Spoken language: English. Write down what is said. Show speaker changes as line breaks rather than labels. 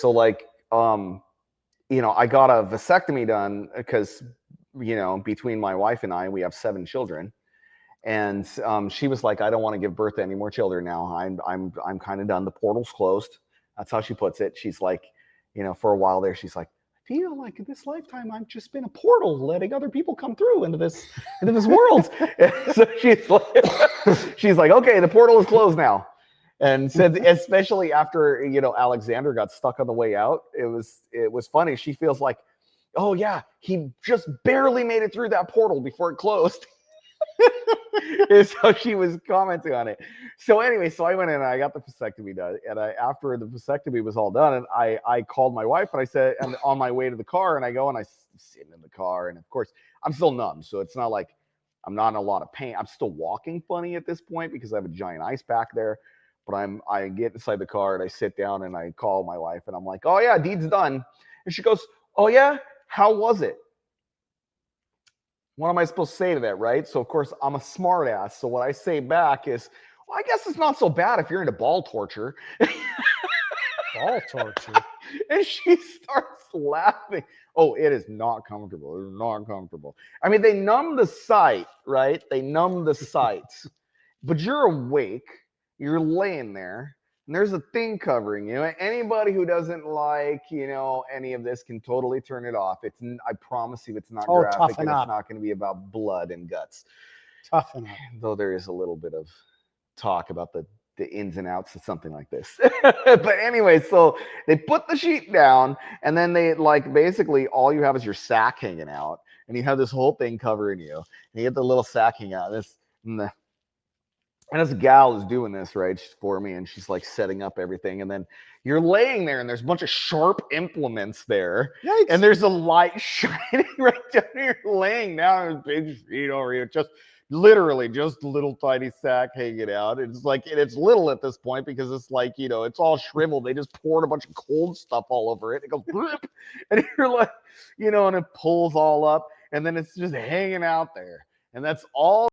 So like, I got a vasectomy done because, between my wife and I, we have 7 children. And she was like, I don't want to give birth to any more children now. I'm kind of done. The portal's closed. That's how she puts it. She's like, for a while there, she's like, I feel like in this lifetime I've just been a portal letting other people come through into this world. So she's like, okay, the portal is closed now. And said, especially after Alexander got stuck on the way out, it was funny. She feels like, oh yeah, he just barely made it through that portal before it closed. Is how she was commenting on it. So anyway, so I went in and I got the vasectomy done. And after the vasectomy was all done, and I called my wife and I said, and on my way to the car, and I go and I sit in the car, and of course I'm still numb, so it's not like I'm not in a lot of pain. I'm still walking funny at this point because I have a giant ice pack there. But I get inside the car and I sit down and I call my wife and I'm like, oh yeah, deed's done. And she goes, oh yeah, how was it? What am I supposed to say to that, right? So, of course, I'm a smart ass. So what I say back is, well, I guess it's not so bad if you're into ball torture.
Ball torture?
And she starts laughing. Oh, it is not comfortable. It is not comfortable. I mean, they numb the site, right? They numb the sites. But you're awake. You're laying there. And there's a thing covering you. Anybody who doesn't like, any of this can totally turn it off. I promise you, it's not graphic and it's not going to be about blood and guts.
Toughen up.
Though there is a little bit of talk about the ins and outs of something like this. But anyway, so they put the sheet down and then they basically all you have is your sack hanging out and you have this whole thing covering you. And you get the little sack hanging out. And this gal is doing this, right, for me, and she's like setting up everything. And then you're laying there, and there's a bunch of sharp implements there.
Yikes.
And there's a light shining right down here. You're laying down, there's a big sheet over you. Just literally just a little tiny sack hanging out. It's like, and it's little at this point because it's like, it's all shriveled. They just poured a bunch of cold stuff all over it. It goes, and you're like, and it pulls all up. And then it's just hanging out there. And that's all